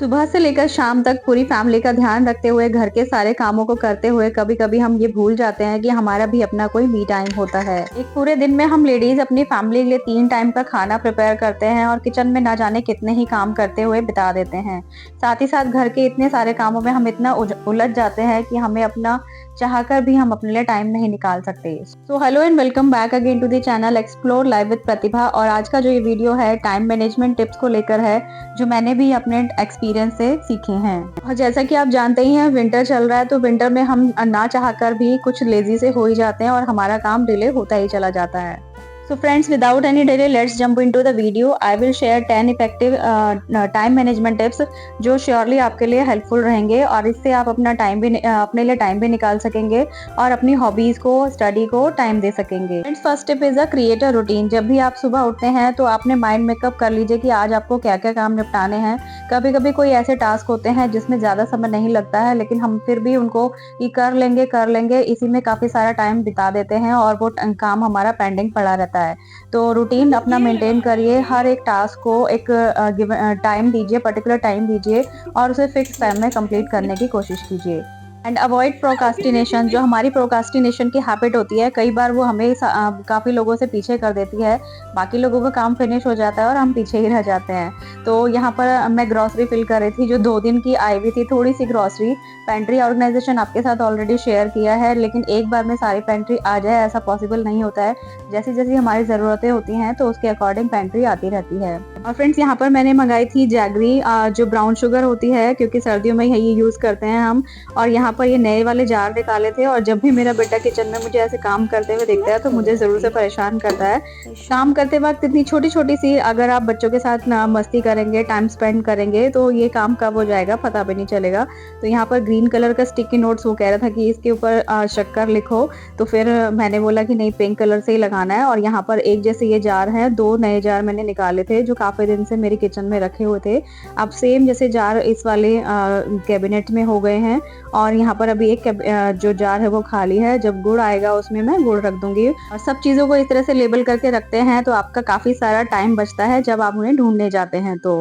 सुबह से लेकर शाम तक पूरी फैमिली का ध्यान रखते हुए घर के सारे कामों को करते हुए कभी-कभी हम ये भूल जाते हैं कि हमारा भी अपना कोई मी टाइम होता है। एक पूरे दिन में हम लेडीज अपनी फैमिली के लिए 3 टाइम का खाना प्रिपेयर करते हैं और किचन में ना जाने कितने ही काम करते हुए बिता देते हैं। साथ ही साथ घर के इतने सारे कामों में हम इतना उलझ जाते हैं कि हमें अपना चाहकर भी हम अपने लिए टाइम नहीं निकाल सकते। So hello and welcome back again to the channel Explore Live with Pratibha. और आज का जो ये वीडियो है टाइम मैनेजमेंट टिप्स को लेकर है, जो मैंने भी अपने एक्सपीरियंस से सीखे हैं। और जैसा कि आप जानते ही हैं, विंटर चल रहा है, तो विंटर में हम ना चाहकर भी कुछ लेजी से हो ही जाते हैं और हमारा काम डिले होता ही चला जाता है। So friends, without any delay, let's jump into the video. I will share 10 effective time management tips जो श्योरली आपके लिए हेल्पफुल रहेंगे और इससे आप अपना टाइम भी अपने लिए टाइम भी निकाल सकेंगे और अपनी हॉबीज को, स्टडी को टाइम दे सकेंगे। Friends, first tip is a create a routine. जब भी आप सुबह उठते हैं तो आपने माइंड मेकअप कर लीजिए कि आज आपको क्या क्या काम निपटाने हैं। कभी कभी कोई ऐसे टास्क होते हैं जिसमें ज्यादा समय नहीं लगता है, लेकिन हम फिर भी उनको कर लेंगे इसी में काफी सारा टाइम बिता देते हैं और वो काम हमारा पेंडिंग पड़ा रहता है। तो रूटीन अपना मेंटेन करिए, हर एक टास्क को एक टाइम दीजिए, पर्टिकुलर टाइम दीजिए और उसे फिक्स टाइम में कंप्लीट करने की कोशिश कीजिए। And avoid procrastination. जो हमारी प्रोकास्टिनेशन की हैबिट होती है, कई बार वो हमें काफी लोगों से पीछे कर देती है। बाकी लोगों का काम फिनिश हो जाता है और हम पीछे ही रह जाते हैं। तो यहाँ पर मैं ग्रॉसरी फिल कर रही थी, जो 2 दिन की आई हुई थी, थोड़ी सी ग्रॉसरी। पेंट्री ऑर्गेनाइजेशन आपके साथ ऑलरेडी शेयर किया है, लेकिन एक बार में सारी पेंट्री आ जाए ऐसा पॉसिबल नहीं होता है। जैसी जैसी हमारी ज़रूरतें होती हैं तो उसके अकॉर्डिंग पेंट्री आती रहती है। और फ्रेंड्स, यहाँ पर मैंने मंगाई थी जैगरी, जो ब्राउन शुगर होती है, क्योंकि सर्दियों में यही यूज़ करते हैं हम। और यहाँ पर ये नए वाले जार निकाले थे और जब भी मेरा बेटा किचन में मुझे ऐसे काम करते हुए देखता है तो मुझे ज़रूर से परेशान करता है। काम करते वक्त इतनी छोटी छोटी सी अगर आप बच्चों के साथ मस्ती करेंगे, टाइम स्पेंड करेंगे, तो ये काम कब हो जाएगा पता भी नहीं चलेगा। तो यहाँ पर ग्रीन कलर का स्टिकी नोट्स वो कह रहा था कि इसके ऊपर शक्कर लिखो, तो फिर मैंने बोला कि नहीं, पिंक कलर से ही लगाना है। और यहाँ पर एक जैसे ये जार है, 2 नए जार मैंने निकाले थे जो काफ़ी दिन से मेरे किचन में रखे हुए थे। अब सेम जैसे जार इस वाले कैबिनेट में हो गए हैं। और यहाँ पर अभी एक जो जार है वो खाली है। जब गुड़ आएगा उसमें मैं गुड़ रख दूंगी। और सब चीज़ों को इस तरह से लेबल करके रखते हैं तो आपका काफ़ी सारा टाइम बचता है जब आप उन्हें ढूंढने जाते हैं तो।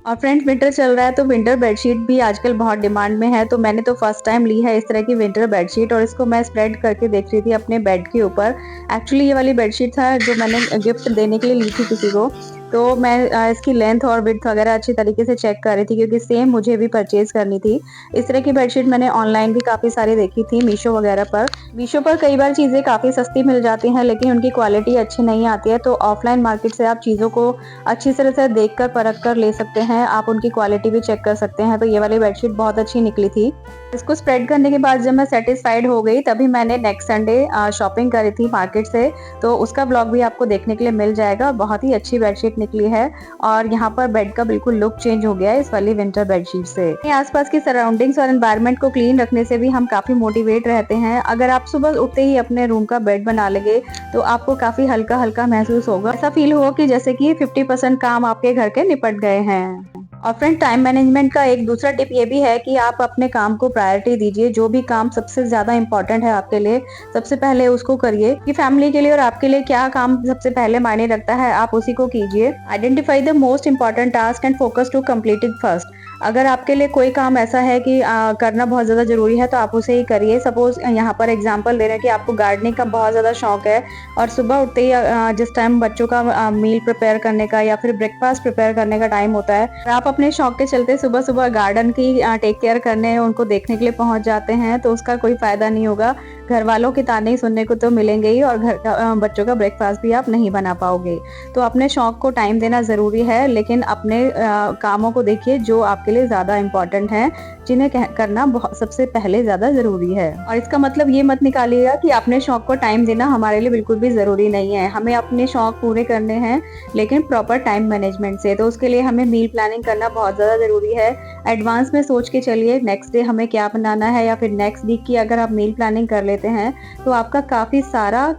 और फ्रेंड्स, विंटर चल रहा है तो विंटर बेडशीट भी आजकल बहुत डिमांड में है। तो मैंने तो फर्स्ट टाइम ली है इस तरह की विंटर बेडशीट और इसको मैं स्प्रेड करके देख रही थी अपने बेड के ऊपर। एक्चुअली ये वाली बेडशीट था जो मैंने गिफ्ट देने के लिए ली थी किसी को। तो मैं इसकी लेंथ और विड्थ वगैरह अच्छी तरीके से चेक कर रही थी क्योंकि सेम मुझे भी परचेज करनी थी। इस तरह की बेडशीट मैंने ऑनलाइन भी काफ़ी सारी देखी थी, मीशो वगैरह पर। मीशो पर कई बार चीज़ें काफ़ी सस्ती मिल जाती हैं लेकिन उनकी क्वालिटी अच्छी नहीं आती है। तो ऑफलाइन मार्केट से आप चीज़ों को अच्छी तरह से देख कर परख कर ले सकते हैं, आप उनकी क्वालिटी भी चेक कर सकते हैं। तो ये वाली बेडशीट बहुत अच्छी निकली थी। इसको स्प्रेड करने के बाद जब मैं सेटिस्फाइड हो गई तभी मैंने नेक्स्ट संडे शॉपिंग करी थी मार्केट से। तो उसका ब्लॉग भी आपको देखने के लिए मिल जाएगा। बहुत ही अच्छी बेडशीट निकली है और यहाँ पर बेड का बिल्कुल लुक चेंज हो गया है इस वाली विंटर बेडशीट से। आसपास की सराउंडिंग्स और एनवायरनमेंट को क्लीन रखने से भी हम काफी मोटिवेट रहते हैं। अगर आप सुबह उठते ही अपने रूम का बेड बना लेंगे तो आपको काफी हल्का हल्का महसूस होगा। ऐसा फील होगा कि जैसे कि 50% काम आपके घर के निपट गए हैं। और फ्रेंड, टाइम मैनेजमेंट का एक दूसरा टिप ये भी है कि आप अपने काम को प्रायोरिटी दीजिए। जो भी काम सबसे ज्यादा इंपॉर्टेंट है आपके लिए, सबसे पहले उसको करिए। कि फैमिली के लिए और आपके लिए क्या काम सबसे पहले मायने रखता है, आप उसी को कीजिए। Identify the most important task and focus to complete it first. अगर आपके लिए कोई काम ऐसा है कि करना बहुत ज़्यादा ज़रूरी है तो आप उसे ही करिए। सपोज यहाँ पर एग्जांपल दे रहे हैं कि आपको गार्डनिंग का बहुत ज़्यादा शौक है और सुबह उठते ही जिस टाइम बच्चों का मील प्रिपेयर करने का या फिर ब्रेकफास्ट प्रिपेयर करने का टाइम होता है, और आप अपने शौक के चलते सुबह सुबह गार्डन की टेक केयर करने, उनको देखने के लिए पहुँच जाते हैं, तो उसका कोई फ़ायदा नहीं होगा। घर वालों के ताने ही सुनने को तो मिलेंगे ही और घर का बच्चों का ब्रेकफास्ट भी आप नहीं बना पाओगे। तो अपने शौक को टाइम देना ज़रूरी है, लेकिन अपने कामों को देखिए जो आपके लिए ज़्यादा इम्पोर्टेंट हैं, जिन्हें करना सबसे पहले ज़्यादा ज़रूरी है। और इसका मतलब ये मत निकालिएगा कि अपने शौक को टाइम देना हमारे लिए बिल्कुल भी ज़रूरी नहीं है। हमें अपने शौक पूरे करने हैं लेकिन प्रॉपर टाइम मैनेजमेंट से। तो उसके लिए हमें मील प्लानिंग करना बहुत ज़्यादा ज़रूरी है। एडवांस में सोच के चलिए नेक्स्ट डे हमें क्या बनाना है, या फिर नेक्स्ट वीक की अगर आप मील प्लानिंग कर लेते हैं तो आपका काफ़ी सारा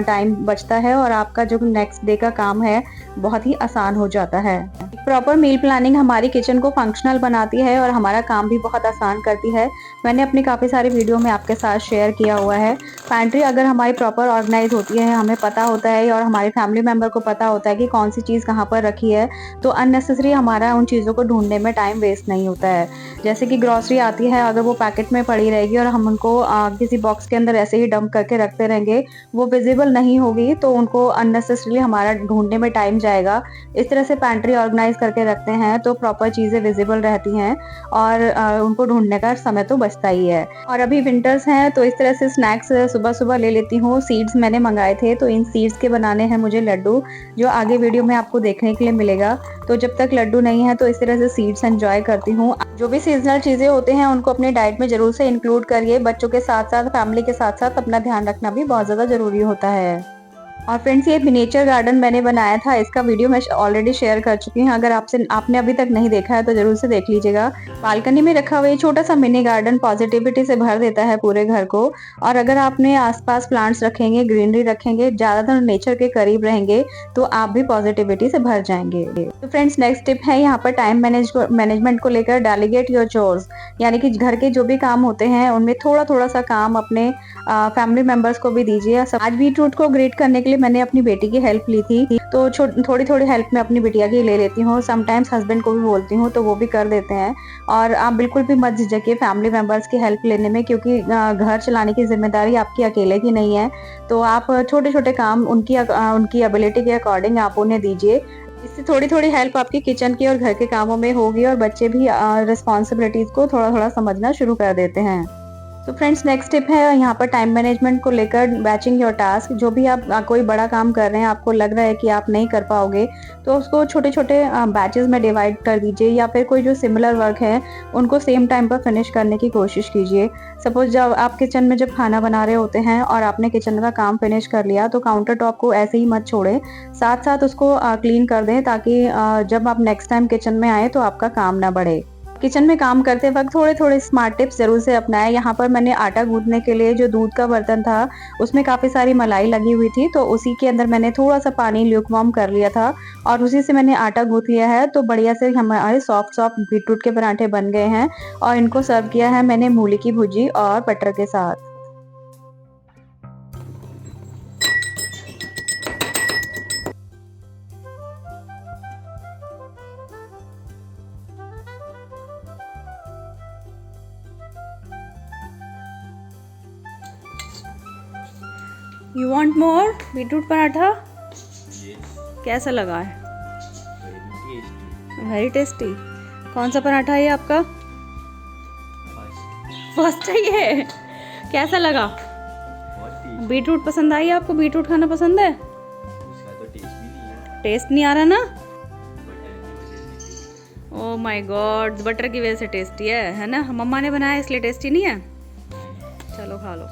टाइम बचता है और आपका जो नेक्स्ट डे का काम है बहुत ही आसान हो जाता है। प्रॉपर मील प्लानिंग हमारी किचन को फंक्शनल बनाती है और हमारा काम भी बहुत आसान करती है। मैंने अपनी काफ़ी सारी वीडियो में आपके साथ शेयर किया हुआ है। पैंट्री अगर हमारी प्रॉपर ऑर्गेनाइज होती है, हमें पता होता है और हमारे फैमिली मेंबर को पता होता है कि कौन सी चीज़ कहाँ पर रखी है, तो अननेसेसरी हमारा उन चीज़ों को ढूंढने में टाइम वेस्ट नहीं होता है। जैसे कि ग्रॉसरी आती है, अगर वो पैकेट में पड़ी रहेगी और हम उनको किसी बॉक्स के अंदर ऐसे ही डंप करके रखते रहेंगे, वो विजिबल नहीं होगी तो उनको अननेसेसरीली हमारा ढूंढने में टाइम जाएगा। इस तरह से पैंट्री ऑर्गेनाइज करके रखते हैं तो प्रॉपर चीज़ें विजिबल रहती हैं और उनको ढूंढने का समय तो बचता ही है। और अभी विंटर्स हैं तो इस तरह से स्नैक्स सुबह-सुबह ले लेती हूँ। सीड्स मैंने मंगाए थे तो इन सीड्स के बनाने हैं मुझे लड्डू, जो आगे वीडियो में आपको देखने के लिए मिलेगा। तो जब तक लड्डू नहीं है तो इस तरह से सीड्स एंजॉय करती हूँ। जो भी सीजनल चीज़ें होते हैं उनको अपने डाइट में ज़रूर से इंक्लूड करिए। बच्चों के साथ-साथ फैमिली के साथ-साथ अपना ध्यान रखना भी बहुत ज़्यादा ज़रूरी होता है। और फ्रेंड्स, ये मिनिएचर गार्डन मैंने बनाया था, इसका वीडियो मैं ऑलरेडी शेयर कर चुकी हूँ। अगर आपने अभी तक नहीं देखा है तो ज़रूर से देख लीजिएगा। बालकनी में रखा हुआ ये छोटा-सा मिनी गार्डन पॉजिटिविटी से भर देता है पूरे घर को। और अगर आपने आस-पास प्लांट्स रखेंगे, ग्रीनरी रखेंगे, ज़्यादातर नेचर के करीब रहेंगे, तो आप भी पॉजिटिविटी से भर जाएँगे। तो फ्रेंड्स, नेक्स्ट टिप है यहाँ पर टाइम मैनेजमेंट को लेकर डेलीगेट योर चोर्स, यानी कि घर के जो भी काम होते हैं उनमें थोड़ा-थोड़ा सा काम अपने फैमिली मेंबर्स को भी दीजिए। आज बीटरूट को ग्रेट करने के लिए मैंने अपनी बेटी की हेल्प ली थी, तो थोड़ी-थोड़ी हेल्प मैं अपनी बिटिया की ले लेती हूँ। समटाइम्स हस्बैंड को भी बोलती हूँ तो वो भी कर देते हैं। और आप बिल्कुल भी मत झिझकिए फैमिली मेंबर्स की हेल्प लेने में, क्योंकि घर चलाने की जिम्मेदारी आपकी अकेले की नहीं है। तो आप छोटे-छोटे काम उनकी एबिलिटी के अकॉर्डिंग आप उन्हें दीजिए। इससे थोड़ी-थोड़ी हेल्प आपकी किचन की और घर के कामों में होगी और बच्चे भी रिस्पॉन्सिबिलिटीज को थोड़ा-थोड़ा समझना शुरू कर देते हैं। तो फ्रेंड्स, नेक्स्ट टिप है यहाँ पर टाइम मैनेजमेंट को लेकर बैचिंग योर टास्क। जो भी आप कोई बड़ा काम कर रहे हैं, आपको लग रहा है कि आप नहीं कर पाओगे, तो उसको छोटे-छोटे बैचेस में डिवाइड कर दीजिए, या फिर कोई जो सिमिलर वर्क है उनको सेम टाइम पर फिनिश करने की कोशिश कीजिए। सपोज जब आप किचन में जब खाना बना रहे होते हैं और आपने किचन का काम फिनिश कर लिया, तो काउंटर टॉप को ऐसे ही मत छोड़ें, साथ-साथ उसको क्लीन कर दें, ताकि जब आप नेक्स्ट टाइम किचन में आए तो आपका काम ना बढ़े। किचन में काम करते वक्त थोड़े-थोड़े स्मार्ट टिप्स ज़रूर से अपनाएं। यहाँ पर मैंने आटा गूँथने के लिए जो दूध का बर्तन था, उसमें काफ़ी सारी मलाई लगी हुई थी, तो उसी के अंदर मैंने थोड़ा-सा पानी ल्यूकवार्म कर लिया था और उसी से मैंने आटा गूँथ लिया है। तो बढ़िया से हमारे सॉफ्ट बीटरूट के पराठे बन गए हैं और इनको सर्व किया है मैंने मूली की भुजी और बटर के साथ। You want more beetroot paratha? Yes, कैसा लगा है? very tasty. Very tasty. कौन सा पराठा है ये आपका? First, फर्स्ट है ये। कैसा लगा? बहुत tasty. बीटरूट पसंद आई आपको? बीटरूट खाना पसंद है? उसका तो टेस्ट भी नहीं है, टेस्ट नहीं आ रहा ना? बटर की वजह से। ओह माय गॉड, बटर की वजह से टेस्टी है ना? मम्मा ने बनाया इसलिए टेस्टी नहीं है? चलो खा लो।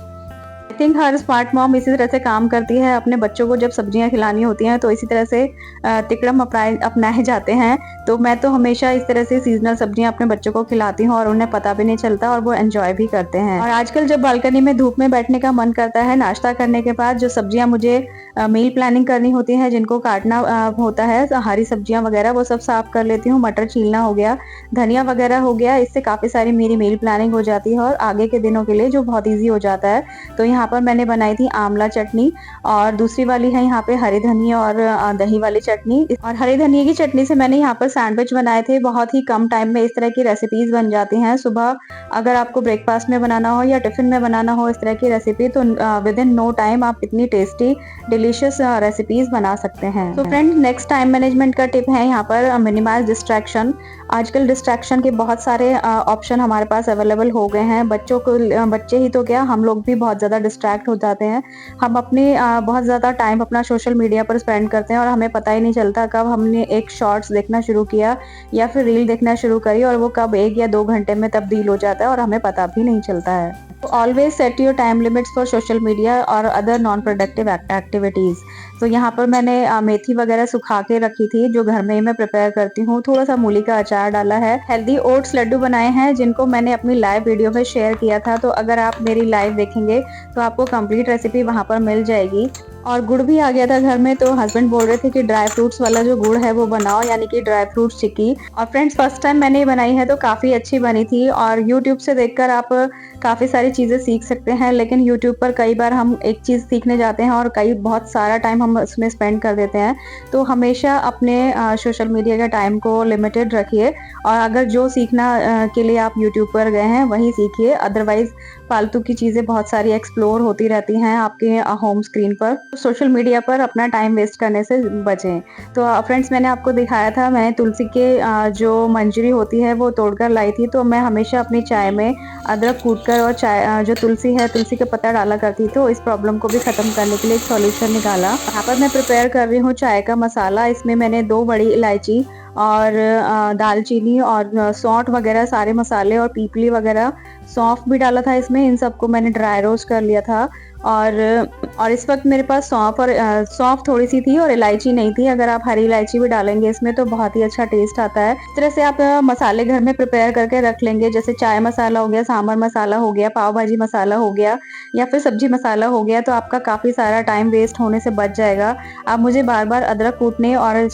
I think her smart mom इसी तरह से काम करती है। अपने बच्चों को जब सब्जियां खिलानी होती हैं तो इसी तरह से तिकड़म अपनाए जाते हैं। तो मैं तो हमेशा इस तरह से सीजनल सब्जियां अपने बच्चों को खिलाती हूँ और उन्हें पता भी नहीं चलता और वो एंजॉय भी करते हैं। और आजकल जब बालकनी में धूप में बैठने का मन करता है, नाश्ता करने के बाद जो सब्जियां मुझे मील प्लानिंग करनी होती है, जिनको काटना होता है, हरी सब्जियां वगैरह वो सब साफ कर लेती हूँ। मटर छीलना हो गया, धनिया वगैरह हो गया, इससे काफ़ी सारी मेरी मील प्लानिंग हो जाती है और आगे के दिनों के लिए जो बहुत ईजी हो जाता है। तो यहाँ पर मैंने बनाई थी आंवला चटनी और दूसरी वाली है यहाँ पे हरी धनिया और दही वाली चटनी। और हरी धनिया की चटनी से मैंने यहाँ पर सैंडविच बनाए थे। बहुत ही कम टाइम में इस तरह की रेसिपीज बन जाती हैं। सुबह अगर आपको ब्रेकफास्ट में बनाना हो या टिफिन में बनाना हो इस तरह की रेसिपी, तो विद इन नो टाइम आप इतनी टेस्टी डिलीशियस रेसिपीज बना सकते हैं। तो फ्रेंड, नेक्स्ट टाइम मैनेजमेंट का टिप है यहाँ पर मिनिमाइज डिस्ट्रैक्शन। आजकल डिस्ट्रैक्शन के बहुत सारे ऑप्शन हमारे पास अवेलेबल हो गए हैं। बच्चे ही तो क्या, हम लोग भी बहुत ज़्यादा डिस्ट्रैक्ट हो जाते हैं। हम अपने बहुत ज़्यादा टाइम अपना सोशल मीडिया पर स्पेंड करते हैं और हमें पता ही नहीं चलता कब हमने एक शॉर्ट्स देखना शुरू किया या फिर रील देखना शुरू करी और वो कब 1 या 2 घंटे में तब्दील हो जाता है और हमें पता भी नहीं चलता है। Always set your time limits for social media और अदर नॉन प्रोडक्टिव एक्टिविटीज। तो यहाँ पर मैंने मेथी वगैरह सुखा के रखी थी जो घर में ही मैं प्रिपेयर करती हूँ। थोड़ा सा मूली का अचार डाला है। हेल्दी ओट्स लड्डू बनाए हैं जिनको मैंने अपनी लाइव वीडियो में शेयर किया था, तो अगर आप मेरी लाइव देखेंगे तो आपको कंप्लीट रेसिपी वहाँ पर मिल जाएगी। और गुड़ भी आ गया था घर में, तो हस्बैंड बोल रहे थे कि ड्राई फ्रूट्स वाला जो गुड़ है वो बनाओ, यानी कि ड्राई फ्रूट्स चिक्की। और फ्रेंड्स फर्स्ट टाइम मैंने ये बनाई है तो काफ़ी अच्छी बनी थी। और यूट्यूब से देखकर आप काफ़ी सारी चीज़ें सीख सकते हैं, लेकिन यूट्यूब पर कई बार हम एक चीज़ सीखने जाते हैं और बहुत सारा टाइम हम उसमें स्पेंड कर देते हैं। तो हमेशा अपने सोशल मीडिया के टाइम को लिमिटेड रखिए, और अगर जो सीखना के लिए आप यूट्यूब पर गए हैं वही सीखिए। अदरवाइज फालतू की चीज़ें बहुत सारी एक्सप्लोर होती रहती हैं आपके होम स्क्रीन पर। सोशल मीडिया पर अपना टाइम वेस्ट करने से बचें। तो फ्रेंड्स मैंने आपको दिखाया था, मैंने तुलसी के जो मंजरी होती है वो तोड़कर लाई थी। तो मैं हमेशा अपनी चाय में अदरक कूटकर और चाय जो तुलसी है, तुलसी का पत्ता डाला करती, तो इस प्रॉब्लम को भी ख़त्म करने के लिए एक सॉल्यूशन निकाला। यहाँ पर मैं प्रिपेयर कर रही हूँ चाय का मसाला। इसमें मैंने 2 बड़ी इलायची और दालचीनी और सौंठ वगैरह सारे मसाले और पीपली वगैरह, सौंफ भी डाला था इसमें, इन सबको मैंने ड्राई रोस्ट कर लिया था। और इस वक्त मेरे पास सौंफ थोड़ी सी थी और इलायची नहीं थी। अगर आप हरी इलायची भी डालेंगे इसमें तो बहुत ही अच्छा टेस्ट आता है। इस तरह से आप मसाले घर में प्रिपेयर करके रख लेंगे, जैसे चाय मसाला हो गया, सांभर मसाला हो गया, पाव भाजी मसाला हो गया, या फिर सब्जी मसाला हो गया, तो आपका काफ़ी सारा टाइम वेस्ट होने से बच जाएगा। अब मुझे बार बार अदरक कूटने और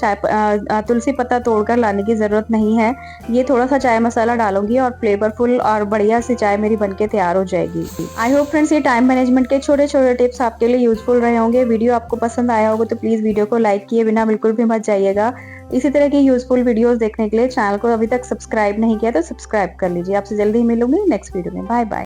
तुलसी पत्ता तोड़कर लाने की ज़रूरत नहीं है। ये थोड़ा सा चाय मसाला डालूंगी और फ्लेवरफुल और बढ़िया सी चाय मेरी बनके तैयार हो जाएगी। आई होप फ्रेंड्स ये टाइम मैनेजमेंट के छोटे छोटे टिप्स आपके लिए यूजफुल रहे होंगे। वीडियो आपको पसंद आया होगा तो प्लीज़ वीडियो को लाइक किए बिना बिल्कुल भी मत जाइएगा। इसी तरह की यूजफुल वीडियोस देखने के लिए चैनल को अभी तक सब्सक्राइब नहीं किया तो सब्सक्राइब कर लीजिए। आपसे जल्दी ही मिलूंगी नेक्स्ट वीडियो में। Bye bye.